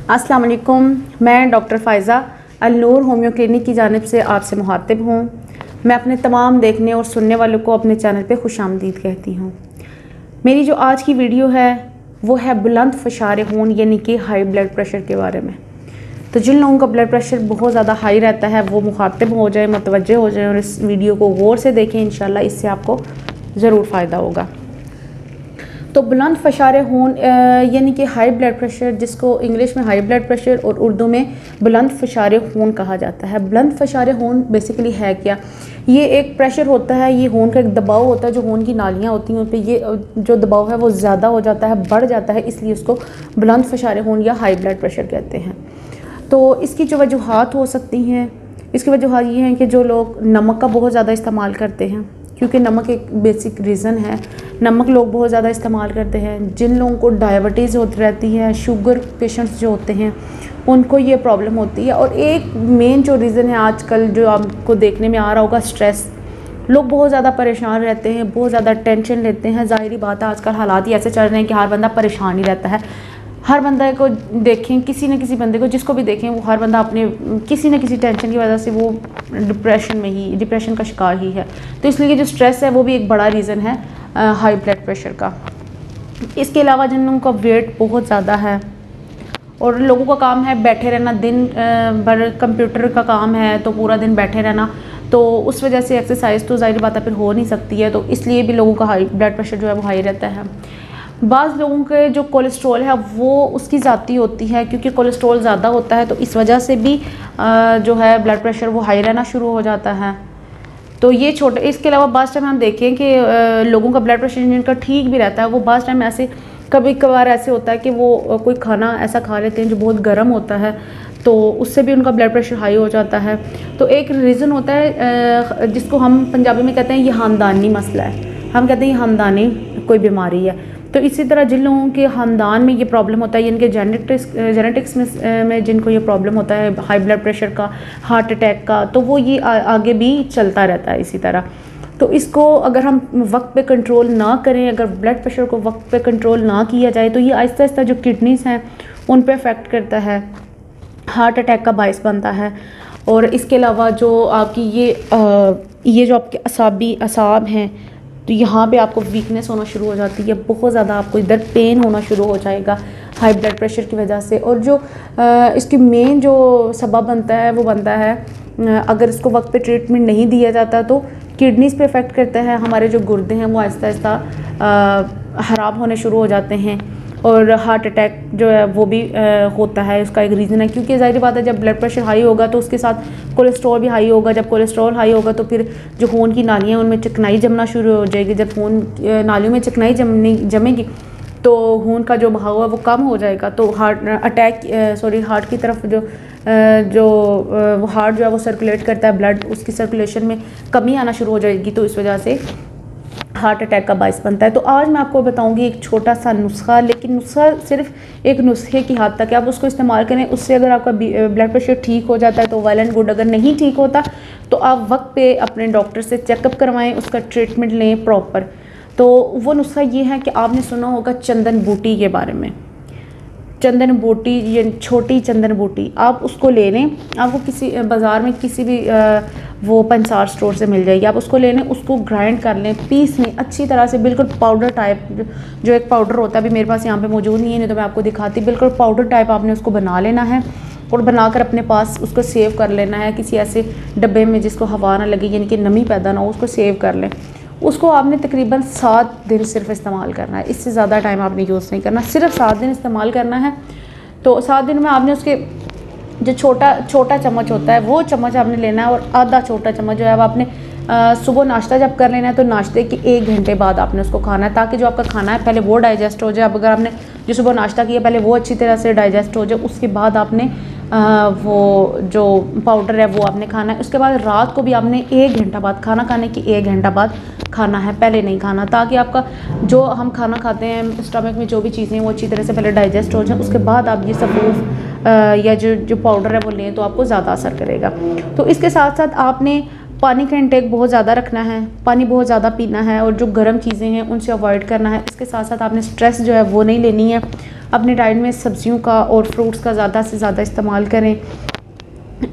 अस्सलाम वालेकुम। मैं डॉक्टर फ़ायज़ा अल-नूर होम्यो क्लिनिक की जानिब से आपसे मुखातिब हूँ। मैं अपने तमाम देखने और सुनने वालों को अपने चैनल पे खुशामदीद कहती हूँ। मेरी जो आज की वीडियो है वो है बुलंद फ़शार खून यानी कि हाई ब्लड प्रेशर के बारे में। तो जिन लोगों का ब्लड प्रेशर बहुत ज़्यादा हाई रहता है वो मुखातिब हो जाए, मुतवज्जे हो जाए और इस वीडियो को गौर से देखें। इंशाल्लाह इससे आपको ज़रूर फ़ायदा होगा। तो बुलंद फ़शार खून यानी कि हाई ब्लड प्रेशर, जिसको इंग्लिश में हाई ब्लड प्रेशर और उर्दू में बुलंद फ़शार खून कहा जाता है। बुलंद फ़शार खून बेसिकली है क्या? ये एक प्रेशर होता है, ये खून का एक दबाव होता है। जो खून की नालियाँ होती हैं उन पर ये जो दबाव है वो ज़्यादा हो जाता है, बढ़ जाता है, इसलिए उसको बुलंद फ़शार खून या हाई ब्लड प्रेशर कहते हैं। तो इसकी जो वजूहात हो सकती हैं, इसकी वजूहात ये हैं कि जो लोग नमक का बहुत ज़्यादा इस्तेमाल करते हैं, क्योंकि नमक एक बेसिक रीज़न है। नमक लोग बहुत ज़्यादा इस्तेमाल करते हैं। जिन लोगों को डायबिटीज़ होती रहती है, शुगर पेशेंट्स जो होते हैं उनको ये प्रॉब्लम होती है। और एक मेन जो रीज़न है आजकल जो आपको देखने में आ रहा होगा, स्ट्रेस। लोग बहुत ज़्यादा परेशान रहते हैं, बहुत ज़्यादा टेंशन लेते हैं। ज़ाहिरी बात है आजकल हालात ही ऐसे चल रहे हैं कि हर बंदा परेशान ही रहता है। हर बंदा को देखें, किसी न किसी बंदे को जिसको भी देखें वो हर बंदा अपने किसी न किसी टेंशन की वजह से वो डिप्रेशन का शिकार ही है। तो इसलिए जो स्ट्रेस है वो भी एक बड़ा रीज़न है हाई ब्लड प्रेशर का। इसके अलावा जिन लोगों का वेट बहुत ज़्यादा है और लोगों का काम है बैठे रहना, दिन भर कंप्यूटर का काम है तो पूरा दिन बैठे रहना, तो उस वजह से एक्सरसाइज तो ज़ाहिर बात है फिर हो नहीं सकती है। तो इसलिए भी लोगों का हाई ब्लड प्रेशर जो है वो हाई रहता है। बाज़ लोगों के जो कोलेस्ट्रॉल है वो उसकी ज़ाती होती है, क्योंकि कोलेस्ट्रॉल ज़्यादा होता है तो इस वजह से भी जो है ब्लड प्रेशर वो हाई रहना शुरू हो जाता है। तो ये छोटे, इसके अलावा बाज़ टाइम हम देखें कि लोगों का ब्लड प्रेशर जिनका ठीक भी रहता है वो बाज़ टाइम ऐसे कभी कभार ऐसे होता है कि वो कोई खाना ऐसा खा लेते हैं जो बहुत गर्म होता है, तो उससे भी उनका ब्लड प्रेशर हाई हो जाता है। तो एक रीज़न होता है जिसको हम पंजाबी में कहते हैं ये ख़ानदानी मसला है। हम कहते हैं ये ख़ानदानी कोई बीमारी है। तो इसी तरह जिन लोगों के ख़ानदान में ये प्रॉब्लम होता है, इनके जेनेटिक्स में जिनको ये प्रॉब्लम होता है हाई ब्लड प्रेशर का, हार्ट अटैक का, तो वो ये आगे भी चलता रहता है इसी तरह। तो इसको अगर हम वक्त पे कंट्रोल ना करें, अगर ब्लड प्रेशर को वक्त पे कंट्रोल ना किया जाए तो ये आहिस्ता आहिस्ता जो किडनीज़ हैं उन पे अफेक्ट करता है, हार्ट अटैक का बायस बनता है। और इसके अलावा जो आपकी ये जो आपके असाब हैं तो यहाँ पे आपको वीकनेस होना शुरू हो जाती है, बहुत ज़्यादा आपको इधर पेन होना शुरू हो जाएगा हाई ब्लड प्रेशर की वजह से। और जो इसकी मेन जो सबब बनता है वो बनता है अगर इसको वक्त पे ट्रीटमेंट नहीं दिया जाता तो किडनीज़ पे अफेक्ट करता है। हमारे जो गुर्दे हैं वो आहिस्ता आहिस्ता ख़राब होने शुरू हो जाते हैं। और हार्ट अटैक जो है वो भी होता है, उसका एक रीज़न है, क्योंकि ज़ाहिर बात है जब ब्लड प्रेशर हाई होगा तो उसके साथ कोलेस्ट्रॉल भी हाई होगा। जब कोलेस्ट्रॉल हाई होगा तो फिर जो खून की नालियाँ उनमें चिकनाई जमना शुरू हो जाएगी। जब खून नालियों में चिकनाई जमेगी तो खून का जो बहाव है वो कम हो जाएगा। तो हार्ट की तरफ जो हार्ट जो है वो सर्कुलेट करता है ब्लड, उसकी सर्कुलेशन में कमी आना शुरू हो जाएगी, तो इस वजह से हार्ट अटैक का बायस बनता है। तो आज मैं आपको बताऊंगी एक छोटा सा नुस्खा, लेकिन नुस्खा सिर्फ एक नुस्खे की हद तक है, आप उसको इस्तेमाल करें। उससे अगर आपका ब्लड प्रेशर ठीक हो जाता है तो वेल एंड गुड, अगर नहीं ठीक होता तो आप वक्त पे अपने डॉक्टर से चेकअप करवाएं, उसका ट्रीटमेंट लें प्रॉपर। तो वो नुस्खा ये है कि आपने सुना होगा चंदन बूटी के बारे में। चंदन बूटी, ये छोटी चंदन बूटी, आप उसको ले लें। आपको किसी बाज़ार में किसी भी वो पंसार स्टोर से मिल जाएगी, आप उसको ले लें, उसको ग्राइंड कर लें, पीस लें अच्छी तरह से, बिल्कुल पाउडर टाइप। जो एक पाउडर होता है, अभी मेरे पास यहाँ पे मौजूद नहीं है, नहीं तो मैं आपको दिखाती। बिल्कुल पाउडर टाइप आपने उसको बना लेना है और बनाकर अपने पास उसको सेव कर लेना है किसी ऐसे डब्बे में जिसको हवा ना लगे, यानी कि नमी पैदा ना हो, उसको सेव कर लें। उसको आपने तकरीबन 7 दिन सिर्फ इस्तेमाल करना है, इससे ज़्यादा टाइम आपने यूज़ नहीं करना, सिर्फ 7 दिन इस्तेमाल करना है। तो 7 दिन में आपने उसके जो छोटा चम्मच होता है वो चम्मच आपने लेना है, और आधा छोटा चम्मच जो है वो आपने सुबह नाश्ता जब कर लेना है तो नाश्ते के 1 घंटे बाद आपने उसको खाना है, ताकि जो आपका खाना है पहले वो डाइजेस्ट हो जाए। अब अगर आपने जो सुबह नाश्ता किया पहले वो अच्छी तरह से डाइजेस्ट हो जाए, उसके बाद आपने वो जो पाउडर है वो आपने खाना है। उसके बाद रात को भी आपने 1 घंटा बाद, खाना खाने के 1 घंटा बाद खाना है, पहले नहीं खाना, ताकि आपका जो हम खाना खाते हैं स्टमक में जो भी चीज़ें वो अच्छी तरह से पहले डाइजेस्ट हो जाए। उसके बाद आप ये सपूफ या जो पाउडर है वो लें तो आपको ज़्यादा असर करेगा। तो इसके साथ साथ आपने पानी का इंटेक बहुत ज़्यादा रखना है, पानी बहुत ज़्यादा पीना है और जो गर्म चीज़ें हैं उनसे अवॉइड करना है। इसके साथ साथ आपने स्ट्रेस जो है वो नहीं लेनी है। अपने डाइट में सब्जियों का और फ्रूट्स का ज़्यादा से ज़्यादा इस्तेमाल करें।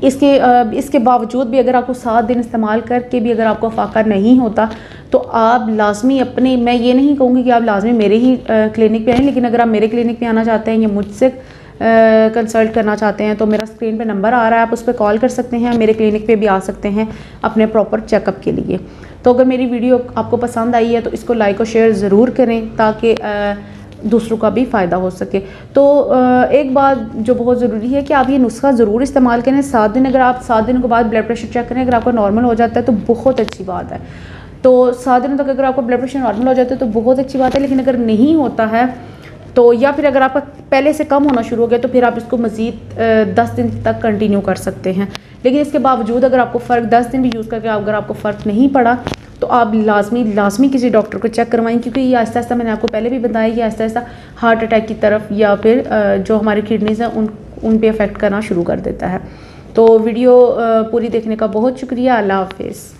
इसके बावजूद भी अगर आपको 7 दिन इस्तेमाल करके भी अगर आपको फ़ाका नहीं होता तो आप लाजमी अपने, मैं ये नहीं कहूँगी कि आप लाजमी मेरे ही क्लिनिक पे आएँ, लेकिन अगर आप मेरे क्लिनिक पे आना चाहते हैं या मुझसे कंसल्ट करना चाहते हैं तो मेरा स्क्रीन पे नंबर आ रहा है, आप उस पर कॉल कर सकते हैं। मेरे क्लिनिक पे भी आ सकते हैं अपने प्रॉपर चेकअप के लिए। तो अगर मेरी वीडियो आपको पसंद आई है तो इसको लाइक और शेयर ज़रूर करें ताकि दूसरों का भी फ़ायदा हो सके। तो एक बात जो बहुत ज़रूरी है कि आप ये नुस्खा ज़रूर इस्तेमाल करें। 7 दिन, अगर आप 7 दिनों के बाद ब्लड प्रेशर चेक करें, अगर आपका नॉर्मल हो जाता है तो बहुत अच्छी बात है। तो 7 दिनों तक अगर आपका ब्लड प्रेशर नॉर्मल हो जाता है तो बहुत अच्छी बात है, लेकिन अगर नहीं होता है तो, या फिर अगर आपका पहले से कम होना शुरू हो गया तो फिर आप इसको मज़ीद 10 दिन तक कंटिन्यू कर सकते हैं। लेकिन इसके बावजूद अगर आपको फ़र्क 10 दिन भी यूज़ करके अगर आपको फ़र्क नहीं पड़ा तो आप लाजमी किसी डॉक्टर को चेक करवाएं, क्योंकि ये आहिस्ता आहिस्ता, मैंने आपको पहले भी बताया कि आहिस्ता आहिस्ता हार्ट अटैक की तरफ या फिर जो हमारी किडनीज़ हैं उन पे अफेक्ट करना शुरू कर देता है। तो वीडियो पूरी देखने का बहुत शुक्रिया। अल्लाह हाफिज़।